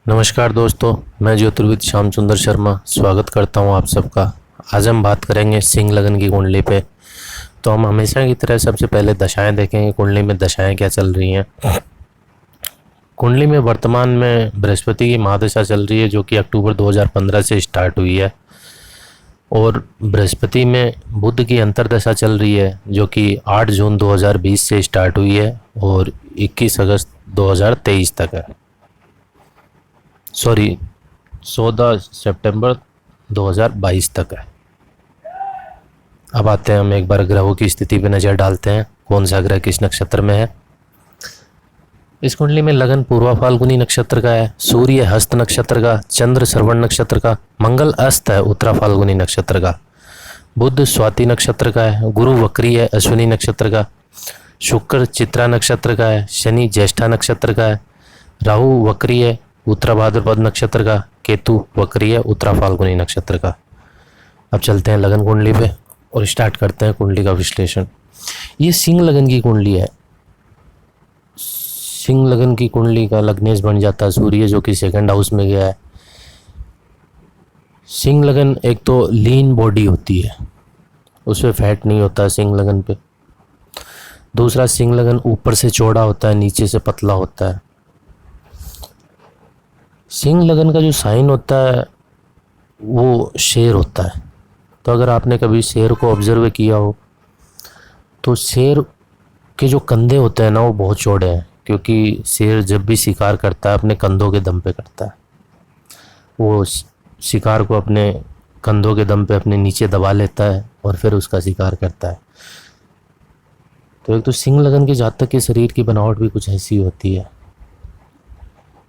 नमस्कार दोस्तों, मैं ज्योतिर्विद श्याम सुंदर शर्मा स्वागत करता हूं आप सबका। आज हम बात करेंगे सिंह लगन की कुंडली पे। तो हम हमेशा की तरह सबसे पहले दशाएं देखेंगे, कुंडली में दशाएं क्या चल रही हैं। कुंडली में वर्तमान में बृहस्पति की महादशा चल रही है, जो कि अक्टूबर 2015 से स्टार्ट हुई है। और बृहस्पति में बुध की अंतर्दशा चल रही है, जो कि 8 जून 2020 से स्टार्ट हुई है और 21 अगस्त 2023 तक है। 14 सितंबर 2022 तक है। अब आते हैं, हम एक बार ग्रहों की स्थिति पर नज़र डालते हैं, कौन सा ग्रह किस नक्षत्र में है। इस कुंडली में लगन पूर्वा फाल्गुनी नक्षत्र का है, सूर्य हस्त नक्षत्र का, चंद्र श्रवण नक्षत्र का, मंगल अस्त है उत्तरा फाल्गुनी नक्षत्र का, बुध स्वाति नक्षत्र का है, गुरु वक्री है अश्विनी नक्षत्र का, शुक्र चित्रा नक्षत्र का है, शनि ज्येष्ठा नक्षत्र का है, राहु वक्री है उत्तरा भाद्रपद नक्षत्र का, केतु वक्री है उत्तरा फाल्गुनी नक्षत्र का। अब चलते हैं लगन कुंडली पे और स्टार्ट करते हैं कुंडली का विश्लेषण। ये सिंह लगन की कुंडली है। सिंह लगन की कुंडली का लग्नेश बन जाता है सूर्य, जो कि सेकंड हाउस में गया है। सिंह लगन एक तो लीन बॉडी होती है, उसमें फैट नहीं होता है सिंह लगन पे। दूसरा, सिंह लगन ऊपर से चौड़ा होता है, नीचे से पतला होता है। सिंह लगन का जो साइन होता है वो शेर होता है। तो अगर आपने कभी शेर को ऑब्जर्व किया हो तो शेर के जो कंधे होते हैं ना, वो बहुत चौड़े हैं, क्योंकि शेर जब भी शिकार करता है अपने कंधों के दम पे करता है। वो शिकार को अपने कंधों के दम पे अपने नीचे दबा लेता है और फिर उसका शिकार करता है। तो एक तो सिंह लगन के जातक के शरीर की बनावट भी कुछ ऐसी होती है।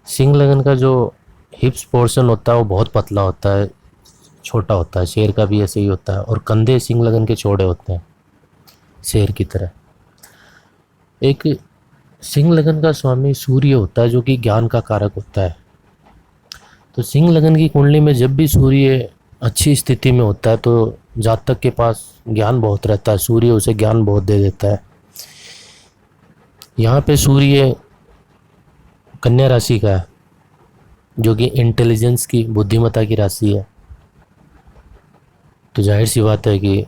सिंह लगन का जो हिप्स पोर्शन होता है वो बहुत पतला होता है, छोटा होता है। शेर का भी ऐसे ही होता है। और कंधे सिंह लगन के चौड़े होते हैं शेर की तरह। एक सिंह लगन का स्वामी सूर्य होता है, जो कि ज्ञान का कारक होता है। तो सिंह लगन की कुंडली में जब भी सूर्य अच्छी स्थिति में होता है तो जातक के पास ज्ञान बहुत रहता है, सूर्य उसे ज्ञान बहुत दे देता है। यहाँ पे सूर्य कन्या राशि का है, जो कि इंटेलिजेंस की, बुद्धिमत्ता की राशि है। तो जाहिर सी बात है कि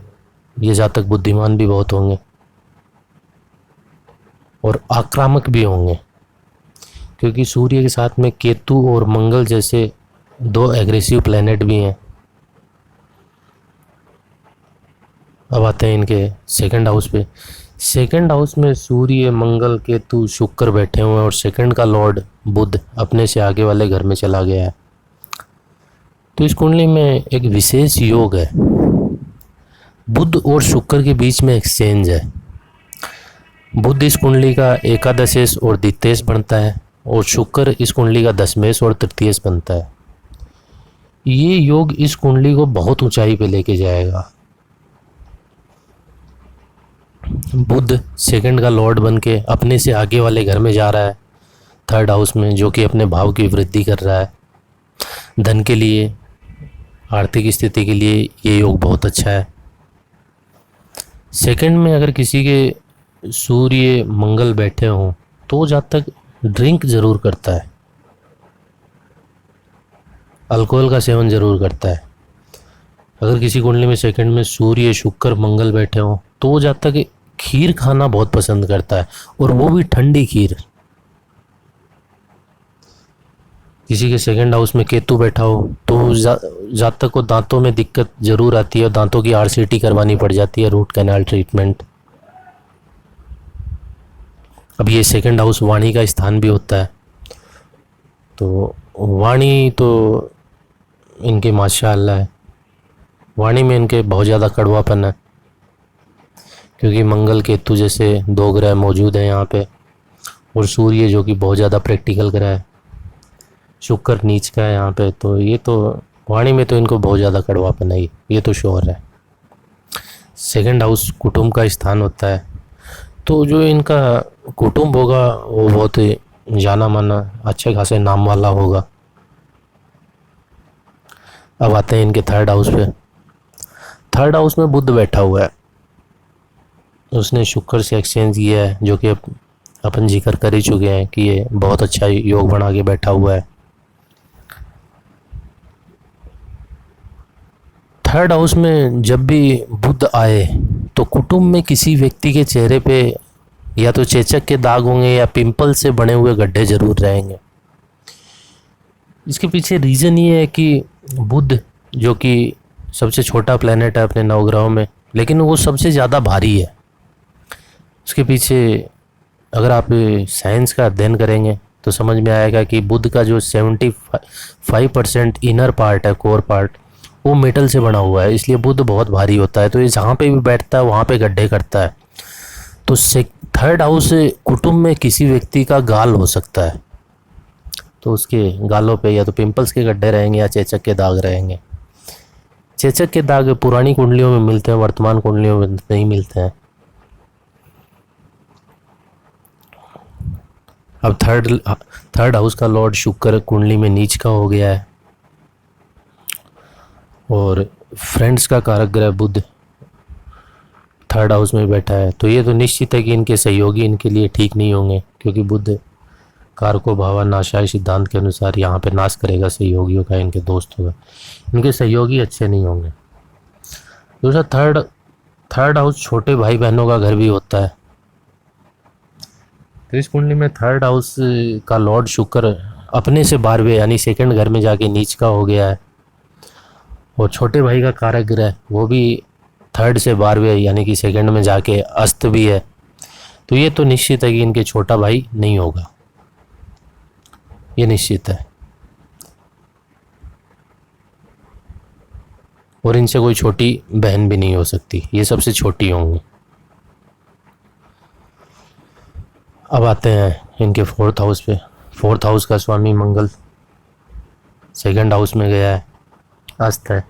ये जातक बुद्धिमान भी बहुत होंगे और आक्रामक भी होंगे, क्योंकि सूर्य के साथ में केतु और मंगल जैसे दो एग्रेसिव प्लैनेट भी हैं। अब आते हैं इनके सेकंड हाउस पे। सेकंड हाउस में सूर्य, मंगल, केतु, शुक्र बैठे हुए हैं और सेकंड का लॉर्ड बुध अपने से आगे वाले घर में चला गया है। तो इस कुंडली में एक विशेष योग है। बुध और शुक्र के बीच में एक्सचेंज है। बुध इस कुंडली का एकादशेश और द्वितीयेश बनता है और शुक्र इस कुंडली का दशमेश और तृतीयेश बनता है। ये योग इस कुंडली को बहुत ऊंचाई पे लेके जाएगा। बुध सेकंड का लॉर्ड बन के अपने से आगे वाले घर में जा रहा है, थर्ड हाउस में, जो कि अपने भाव की वृद्धि कर रहा है। धन के लिए, आर्थिक स्थिति के लिए ये योग बहुत अच्छा है। सेकंड में अगर किसी के सूर्य मंगल बैठे हों तो जातक ड्रिंक जरूर करता है, अल्कोहल का सेवन जरूर करता है। अगर किसी कुंडली में सेकंड में सूर्य, शुक्र, मंगल बैठे हों तो जातक खीर खाना बहुत पसंद करता है, और वो भी ठंडी खीर। किसी के सेकंड हाउस में केतु बैठा हो तो जातक को दांतों में दिक्कत जरूर आती है और दांतों की आरसीटी करवानी पड़ जाती है, रूट कैनाल ट्रीटमेंट। अब ये सेकंड हाउस वाणी का स्थान भी होता है। तो वाणी तो इनके माशाअल्लाह है, वाणी में इनके बहुत ज़्यादा कड़वापन है, क्योंकि मंगल केतु जैसे दो ग्रह मौजूद हैं यहाँ पे, और सूर्य जो कि बहुत ज़्यादा प्रैक्टिकल ग्रह है, शुक्र नीच का है यहाँ पे। तो ये तो वाणी में तो इनको बहुत ज़्यादा कड़वापन है, ये तो श्योर है। सेकंड हाउस कुटुंब का स्थान होता है, तो जो इनका कुटुंब होगा वो बहुत जाना माना, अच्छे खासे नाम वाला होगा। अब आते हैं इनके थर्ड हाउस पे। थर्ड हाउस में बुध बैठा हुआ है, उसने शुक्र से एक्सचेंज किया है, जो कि अपन जिक्र कर ही चुके हैं कि ये बहुत अच्छा योग बना के बैठा हुआ है। थर्ड हाउस में जब भी बुध आए तो कुटुंब में किसी व्यक्ति के चेहरे पे या तो चेचक के दाग होंगे या पिंपल से बने हुए गड्ढे जरूर रहेंगे। इसके पीछे रीज़न ये है कि बुध जो कि सबसे छोटा प्लेनेट है अपने नवग्रहों में, लेकिन वो सबसे ज़्यादा भारी है। उसके पीछे अगर आप साइंस का अध्ययन करेंगे तो समझ में आएगा कि बुध का जो 75% इनर पार्ट है, कोर पार्ट, वो मेटल से बना हुआ है, इसलिए बुध बहुत भारी होता है। तो ये जहाँ पे भी बैठता है वहाँ पे गड्ढे करता है। तो थर्ड हाउस कुटुंब में किसी व्यक्ति का गाल हो सकता है, तो उसके गालों पे या तो पिंपल्स के गड्ढे रहेंगे या चेचक के दाग रहेंगे। चेचक के दाग पुरानी कुंडलियों में मिलते हैं, वर्तमान कुंडलियों में नहीं मिलते हैं। अब थर्ड हाउस का लॉर्ड शुक्र कुंडली में नीच का हो गया है और फ्रेंड्स का कारक ग्रह बुध थर्ड हाउस में बैठा है। तो ये तो निश्चित है कि इनके सहयोगी इनके लिए ठीक नहीं होंगे, क्योंकि बुध कारको भावा नाशाय सिद्धांत के अनुसार यहाँ पे नाश करेगा सहयोगियों का, इनके दोस्तों का। इनके सहयोगी अच्छे नहीं होंगे। दूसरा थर्ड हाउस छोटे भाई बहनों का घर भी होता है। तो इस कुंडली में थर्ड हाउस का लॉर्ड शुक्र अपने से 12वें यानी सेकंड घर में जाके नीच का हो गया है और छोटे भाई का कारक ग्रह वो भी थर्ड से 12वें यानी कि सेकंड में जाके अस्त भी है। तो ये तो निश्चित है कि इनके छोटा भाई नहीं होगा, ये निश्चित है। और इनसे कोई छोटी बहन भी नहीं हो सकती, ये सबसे छोटी होंगी। अब आते हैं इनके फोर्थ हाउस पे। फोर्थ हाउस का स्वामी मंगल सेकंड हाउस में गया है, अस्त है,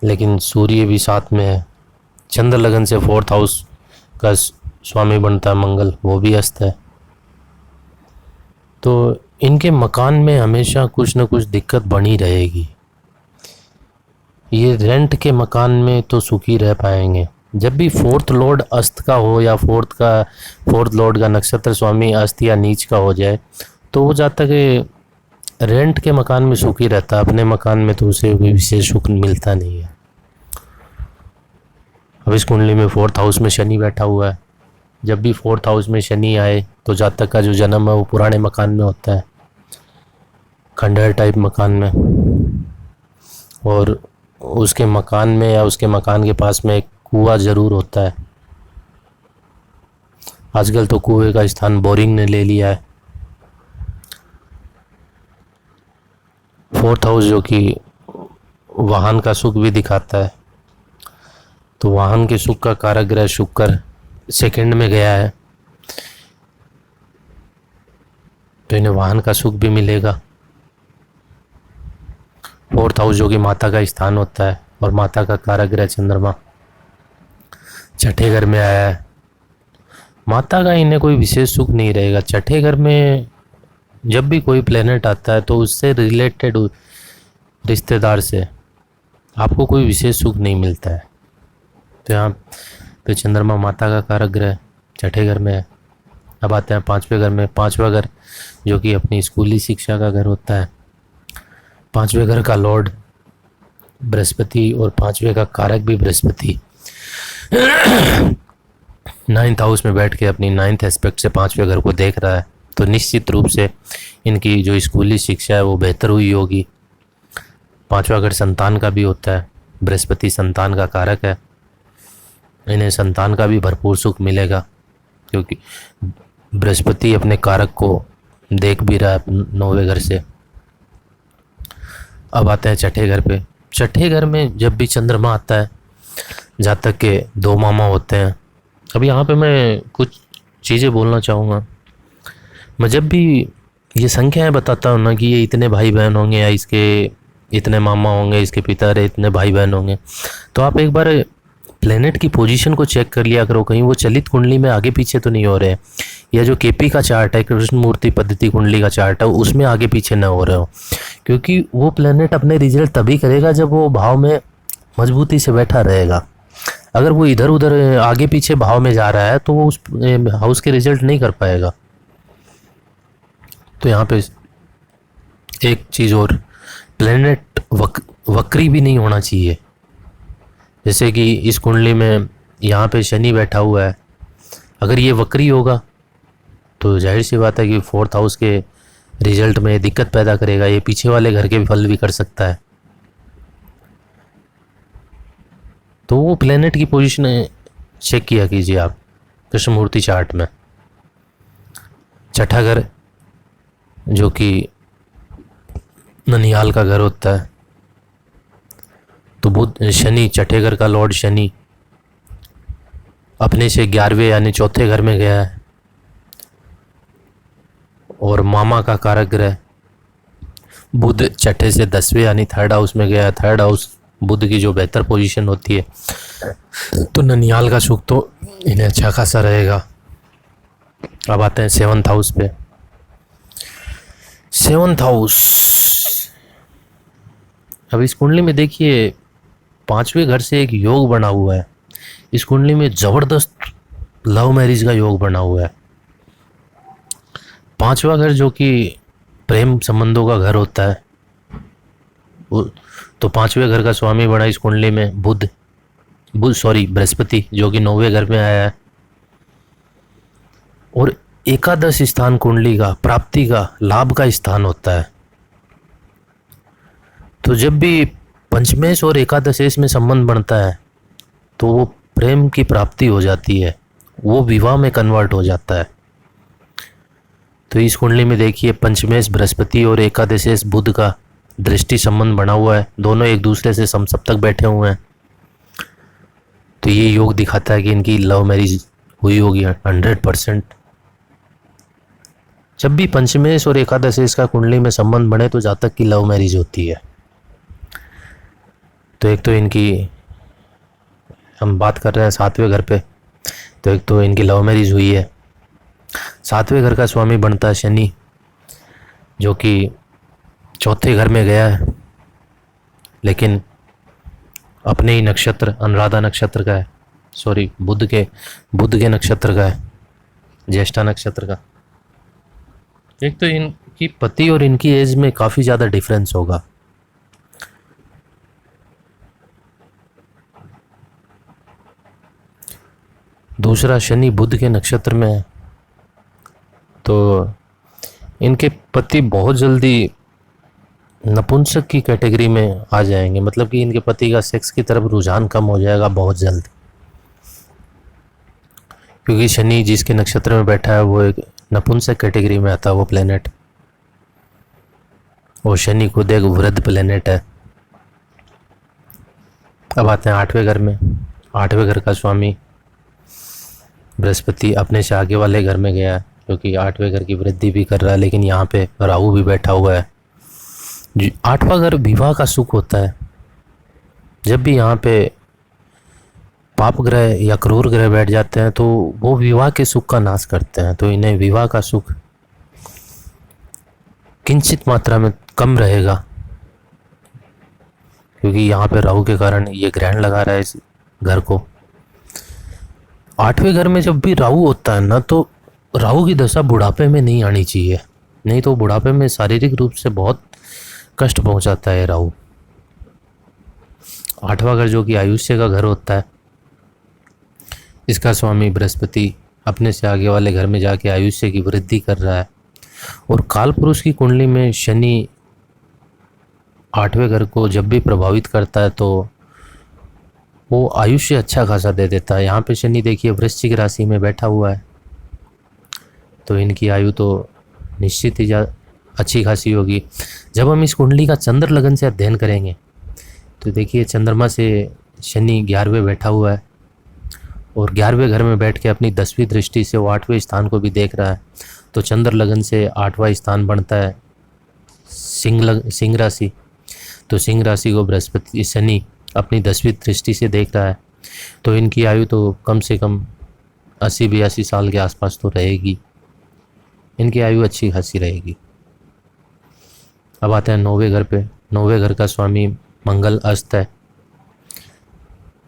लेकिन सूर्य भी साथ में है। चंद्र लगन से फोर्थ हाउस का स्वामी बनता है मंगल, वो भी अस्त है। तो इनके मकान में हमेशा कुछ न कुछ दिक्कत बनी रहेगी। ये रेंट के मकान में तो सुखी रह पाएंगे। जब भी फोर्थ लॉर्ड अस्त का हो या फोर्थ लॉर्ड का नक्षत्र स्वामी अस्त या नीच का हो जाए तो वो जब तक रेंट के मकान में सुखी रहता है, अपने मकान में तो उसे कोई विशेष सुख मिलता नहीं है। अब इस कुंडली में फोर्थ हाउस में शनि बैठा हुआ है। जब भी फोर्थ हाउस में शनि आए तो जातक का जो जन्म है वो पुराने मकान में होता है, खंडहर टाइप मकान में, और उसके मकान में या उसके मकान के पास में एक कुआं ज़रूर होता है। आजकल तो कुएं का स्थान बोरिंग ने ले लिया है। फोर्थ हाउस जो कि वाहन का सुख भी दिखाता है, तो वाहन के सुख का कारक ग्रह शुक्र सेकंड में गया है, तो इन्हें वाहन का सुख भी मिलेगा। फोर्थ हाउस जो कि माता का स्थान होता है और माता का कारक ग्रह चंद्रमा छठे घर में आया है। माता का इन्हें कोई विशेष सुख नहीं रहेगा। छठे घर में जब भी कोई प्लेनेट आता है तो उससे रिलेटेड रिश्तेदार से आपको कोई विशेष सुख नहीं मिलता है। तो यहाँ पे चंद्रमा माता का कारक ग्रह छठे घर में है। अब आते हैं पांचवें घर में। पांचवा घर जो कि अपनी स्कूली शिक्षा का घर होता है। पांचवें घर का लॉर्ड बृहस्पति और पांचवें का कारक भी बृहस्पति नाइन्थ हाउस में बैठ के अपनी नाइन्थ एस्पेक्ट से पांचवें घर को देख रहा है, तो निश्चित रूप से इनकी जो स्कूली शिक्षा है वो बेहतर हुई होगी। पांचवा घर संतान का भी होता है, बृहस्पति संतान का कारक है, इन्हें संतान का भी भरपूर सुख मिलेगा क्योंकि बृहस्पति अपने कारक को देख भी रहा है 9वें घर से। अब आते हैं छठे घर पे। छठे घर में जब भी चंद्रमा आता है जातक के 2 मामा होते हैं। अब यहाँ पे मैं कुछ चीज़ें बोलना चाहूँगा। मैं जब भी ये संख्याएं बताता हूँ ना कि ये इतने भाई बहन होंगे या इसके इतने मामा होंगे, इसके पिता रे इतने भाई बहन होंगे, तो आप एक बार प्लेनेट की पोजीशन को चेक कर लिया करो, कहीं वो चलित कुंडली में आगे पीछे तो नहीं हो रहे, या जो केपी का चार्ट है, कृष्ण मूर्ति पद्धति कुंडली का चार्ट है, उसमें आगे पीछे ना हो रहे हो। क्योंकि वो प्लेनेट अपने रिजल्ट तभी करेगा जब वो भाव में मजबूती से बैठा रहेगा। अगर वो इधर उधर आगे पीछे भाव में जा रहा है तो वो उस हाउस के रिजल्ट नहीं कर पाएगा। तो यहाँ पे एक चीज़ और, प्लेनेट वक्री भी नहीं होना चाहिए। जैसे कि इस कुंडली में यहाँ पे शनि बैठा हुआ है, अगर ये वक्री होगा तो जाहिर सी बात है कि फोर्थ हाउस के रिजल्ट में दिक्कत पैदा करेगा। ये पीछे वाले घर के भी फल भी कर सकता है। तो वो प्लेनेट की पोजीशन चेक किया कीजिए आप कृष्णमूर्ति चार्ट में। छठा घर जो कि ननिहाल का घर होता है, तो बुध शनि छठे घर का लॉर्ड शनि अपने से 11वें यानी चौथे घर में गया है, और मामा का कारक ग्रह बुध छठे से 10वें यानी थर्ड हाउस में गया है। थर्ड हाउस बुध की जो बेहतर पोजीशन होती है, तो ननिहाल का सुख तो इन्हें अच्छा खासा रहेगा। अब आते हैं सेवंथ हाउस पे। सेवंथ हाउस, अब इस कुंडली में देखिए 5वें घर से एक योग बना हुआ है। इस कुंडली में जबरदस्त लव मैरिज का योग बना हुआ है। 5वां घर जो कि प्रेम संबंधों का घर होता है, तो 5वें घर का स्वामी बना इस कुंडली में बृहस्पति, जो कि 9वें घर में आया है। और एकादश स्थान कुंडली का प्राप्ति का लाभ का स्थान होता है। तो जब भी पंचमेश और एकादशेश में संबंध बनता है तो वो प्रेम की प्राप्ति हो जाती है, वो विवाह में कन्वर्ट हो जाता है। तो इस कुंडली में देखिए पंचमेश बृहस्पति और एकादशेश बुध का दृष्टि संबंध बना हुआ है। दोनों एक दूसरे से समसप्तक बैठे हुए हैं। तो ये योग दिखाता है कि इनकी लव मैरिज हुई होगी 100%। जब भी पंचमेश और एकादशेश का कुंडली में संबंध बने तो जातक की लव मैरिज होती है। तो एक तो इनकी, हम बात कर रहे हैं 7वें घर पे, तो एक तो इनकी लव मैरिज हुई है। 7वें घर का स्वामी बनता है शनि, जो कि चौथे घर में गया है, लेकिन अपने ही नक्षत्र अनुराधा नक्षत्र का है, बुध के नक्षत्र का है, ज्येष्ठा नक्षत्र का। एक तो इनकी पति और इनकी एज में काफ़ी ज़्यादा डिफरेंस होगा। दूसरा, शनि बुध के नक्षत्र में है, तो इनके पति बहुत जल्दी नपुंसक की कैटेगरी में आ जाएंगे। मतलब कि इनके पति का सेक्स की तरफ रुझान कम हो जाएगा बहुत जल्द, क्योंकि शनि जिसके नक्षत्र में बैठा है वो एक नपुंसक कैटेगरी में आता है वो प्लेनेट, और शनि खुद एक वृद्ध प्लेनेट है। अब आते हैं 8वें घर में। 8वें घर का स्वामी बृहस्पति अपने से आगे वाले घर में गया है, क्योंकि 8वें घर की वृद्धि भी कर रहा है, लेकिन यहाँ पे राहु भी बैठा हुआ है। 8वां घर विवाह का सुख होता है। जब भी यहाँ पे पाप ग्रह या क्रूर ग्रह बैठ जाते हैं तो वो विवाह के सुख का नाश करते हैं। तो इन्हें विवाह का सुख किंचित मात्रा में कम रहेगा, क्योंकि यहाँ पे राहु के कारण ये ग्रहण लगा रहा है इस घर को। 8वें घर में जब भी राहु होता है ना, तो राहु की दशा बुढ़ापे में नहीं आनी चाहिए, नहीं तो बुढ़ापे में शारीरिक रूप से बहुत कष्ट पहुंचाता है राहु। 8वां घर जो कि आयुष्य का घर होता है, इसका स्वामी बृहस्पति अपने से आगे वाले घर में जाके आयुष्य की वृद्धि कर रहा है। और काल पुरुष की कुंडली में शनि 8वें घर को जब भी प्रभावित करता है तो वो आयुष्य अच्छा खासा दे देता है। यहाँ पे शनि देखिए वृश्चिक राशि में बैठा हुआ है, तो इनकी आयु तो निश्चित ही अच्छी खासी होगी। जब हम इस कुंडली का चंद्र लगन से अध्ययन करेंगे तो देखिए चंद्रमा से शनि 11वें बैठा हुआ है, और 11वें घर में बैठ के अपनी 10वीं दृष्टि से वो 8वें स्थान को भी देख रहा है। तो चंद्र लगन से 8वां स्थान बनता है सिंह राशि। तो सिंह राशि को बृहस्पति शनि अपनी 10वीं दृष्टि से देख रहा है, तो इनकी आयु तो कम से कम 80-82 साल के आसपास तो रहेगी। इनकी आयु अच्छी खासी रहेगी। अब आते हैं 9वें घर पे। 9वें घर का स्वामी मंगल अस्त है।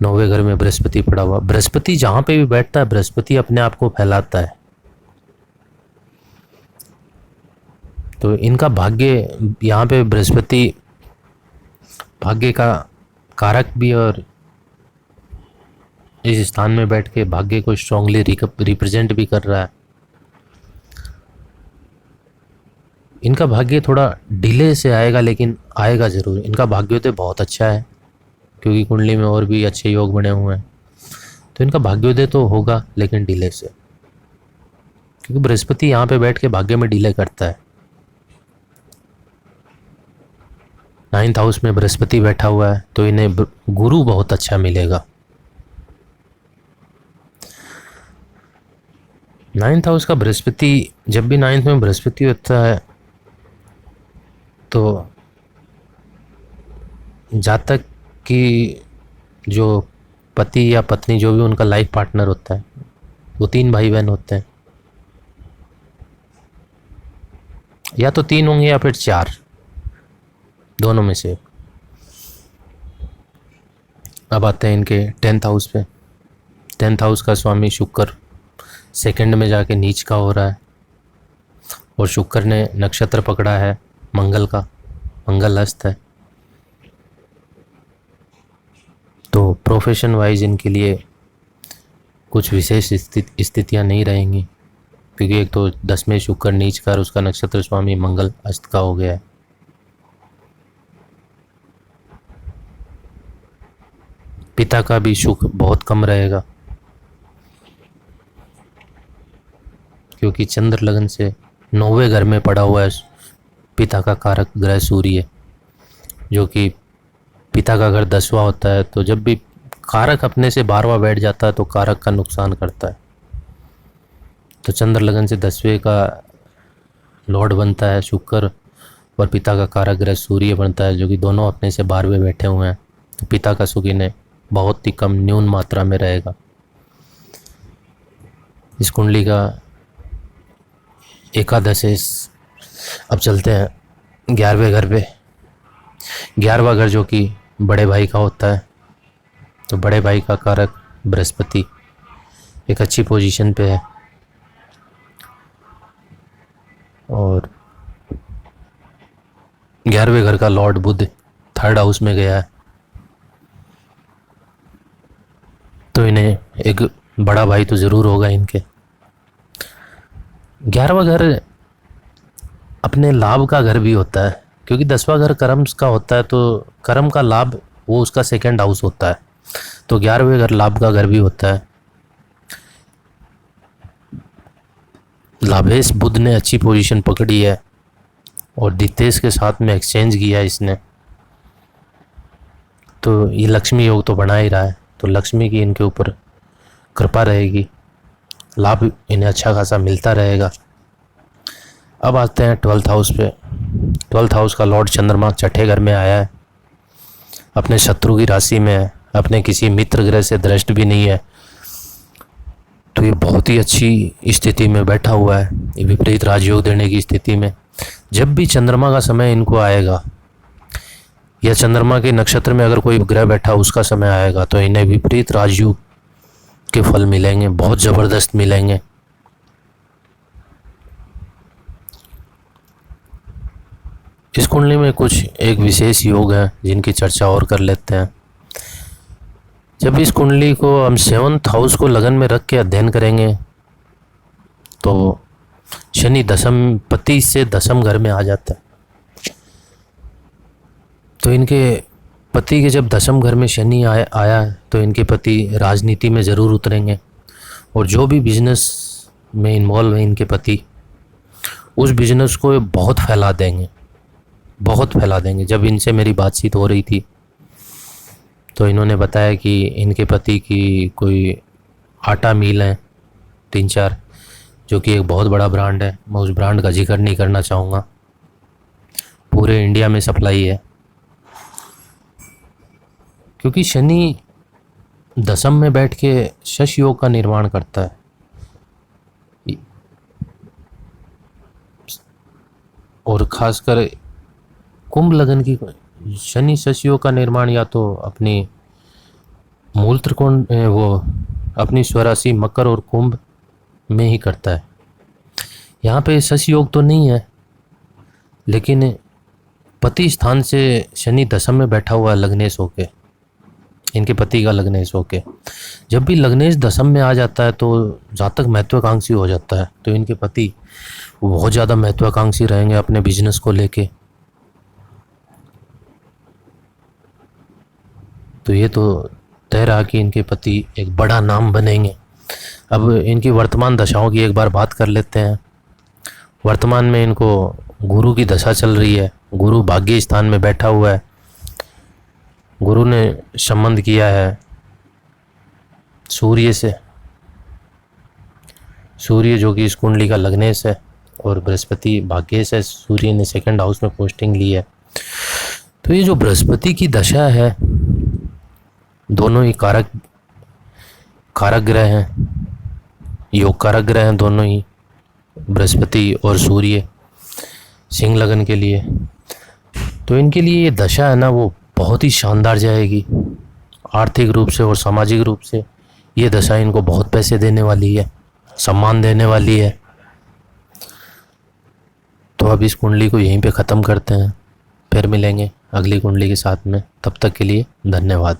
9वें घर में बृहस्पति पड़ा हुआ। बृहस्पति जहाँ पे भी बैठता है, बृहस्पति अपने आप को फैलाता है। तो इनका भाग्य यहाँ पे बृहस्पति भाग्य का कारक भी, और इस स्थान में बैठ के भाग्य को स्ट्रांगली रिप्रेजेंट भी कर रहा है। इनका भाग्य थोड़ा डिले से आएगा, लेकिन आएगा ज़रूर। इनका भाग्योदय बहुत अच्छा है, क्योंकि कुंडली में और भी अच्छे योग बने हुए हैं, तो इनका भाग्योदय तो होगा, लेकिन डिले से, क्योंकि बृहस्पति यहाँ पे बैठ के भाग्य में डिले करता है। 9th हाउस में बृहस्पति बैठा हुआ है, तो इन्हें गुरु बहुत अच्छा मिलेगा। 9th हाउस का बृहस्पति, जब भी 9th में बृहस्पति होता है, तो जातक की जो पति या पत्नी, जो भी उनका लाइफ पार्टनर होता है, वो 3 भाई बहन होते हैं, या तो 3 होंगे या फिर 4, दोनों में से। अब आते हैं इनके 10th हाउस पे। 10th हाउस का स्वामी शुक्र 2nd में जाके नीच का हो रहा है, और शुक्र ने नक्षत्र पकड़ा है मंगल का, मंगल हस्त है। तो प्रोफेशन वाइज इनके लिए कुछ विशेष स्थितियां नहीं रहेंगी, क्योंकि एक तो 10वें शुक्र नीच का, और उसका नक्षत्र स्वामी मंगल अस्त का हो गया है। पिता का भी सुख बहुत कम रहेगा, क्योंकि चंद्र लगन से 9वें घर में पड़ा हुआ है पिता का कारक ग्रह सूर्य, जो कि पिता का घर 10वां होता है। तो जब भी कारक अपने से 12वां बैठ जाता है, तो कारक का नुकसान करता है। तो चंद्र लगन से 10वें का लॉर्ड बनता है शुक्र, और पिता का कारक ग्रह सूर्य बनता है, जो कि दोनों अपने से 12वें बैठे हुए हैं। तो पिता का सुख इन्हें बहुत ही कम, न्यून मात्रा में रहेगा। इस कुंडली का एकादश। अब चलते हैं 11वें घर पे। 11वां घर जो कि बड़े भाई का होता है, तो बड़े भाई का कारक बृहस्पति एक अच्छी पोजीशन पे है, और 11वें घर का लॉर्ड बुध 3rd हाउस में गया है। तो इन्हें एक बड़ा भाई तो ज़रूर होगा इनके। 11वां घर अपने लाभ का घर भी होता है, क्योंकि 10वां घर कर्म का होता है, तो कर्म का लाभ वो उसका 2nd हाउस होता है। तो 11वें घर लाभ का घर भी होता है। लाभेश बुध ने अच्छी पोजीशन पकड़ी है, और दितेश के साथ में एक्सचेंज किया है इसने, तो ये लक्ष्मी योग तो बना ही रहा है। तो लक्ष्मी की इनके ऊपर कृपा रहेगी, लाभ इन्हें अच्छा खासा मिलता रहेगा। अब आते हैं 12th हाउस पे। 12th हाउस का लॉर्ड चंद्रमा 6ठे घर में आया है, अपने शत्रु की राशि में है, अपने किसी मित्र ग्रह से दृष्ट भी नहीं है। तो ये बहुत ही अच्छी स्थिति में बैठा हुआ है, ये विपरीत राजयोग देने की स्थिति में। जब भी चंद्रमा का समय इनको आएगा, या चंद्रमा के नक्षत्र में अगर कोई ग्रह बैठा उसका समय आएगा, तो इन्हें विपरीत राजयोग के फल मिलेंगे, बहुत ज़बरदस्त मिलेंगे। इस कुंडली में कुछ एक विशेष योग है जिनकी चर्चा और कर लेते हैं। जब इस कुंडली को हम 7th हाउस को लगन में रख के अध्ययन करेंगे, तो शनि दशम पति से दशम घर में आ जाता है। तो इनके पति के जब दशम घर में शनि आया, तो इनके पति राजनीति में ज़रूर उतरेंगे, और जो भी बिजनेस में इन्वॉल्व है इनके पति, उस बिजनेस को बहुत फैला देंगे, बहुत फैला देंगे। जब इनसे मेरी बातचीत हो रही थी, तो इन्होंने बताया कि इनके पति की कोई आटा मिल है 3-4, जो कि एक बहुत बड़ा ब्रांड है। मैं उस ब्रांड का जिक्र नहीं करना चाहूँगा, पूरे इंडिया में सप्लाई है। क्योंकि शनि दशम में बैठ के शश योग का निर्माण करता है, और खासकर कुंभ लगन की शनि शश योग का निर्माण या तो अपनी मूल त्रिकोण, वो अपनी स्वराशि मकर और कुंभ में ही करता है। यहाँ पे शश योग तो नहीं है, लेकिन पति स्थान से शनि दशम में बैठा हुआ है लग्नेश होके, इनके पति का लग्नेश होके। जब भी लग्नेश दशम में आ जाता है तो जातक महत्वाकांक्षी हो जाता है, तो इनके पति वो बहुत ज़्यादा महत्वाकांक्षी रहेंगे अपने बिजनेस को लेके। तो ये तो तय रहा कि इनके पति एक बड़ा नाम बनेंगे। अब इनकी वर्तमान दशाओं की एक बार बात कर लेते हैं। वर्तमान में इनको गुरु की दशा चल रही है, गुरु भाग्य स्थान में बैठा हुआ है। गुरु ने संबंध किया है सूर्य से, सूर्य जो कि इस कुंडली का लग्नेश है, और बृहस्पति भाग्येश है। सूर्य ने सेकंड हाउस में पोस्टिंग ली है। तो ये जो बृहस्पति की दशा है, दोनों ही कारक ग्रह हैं, योग कारक ग्रह हैं दोनों ही, बृहस्पति और सूर्य सिंह लगन के लिए। तो इनके लिए ये दशा है ना, वो बहुत ही शानदार जाएगी। आर्थिक रूप से और सामाजिक रूप से ये दशा इनको बहुत पैसे देने वाली है, सम्मान देने वाली है। तो अब इस कुंडली को यहीं पे ख़त्म करते हैं, फिर मिलेंगे अगली कुंडली के साथ में। तब तक के लिए धन्यवाद।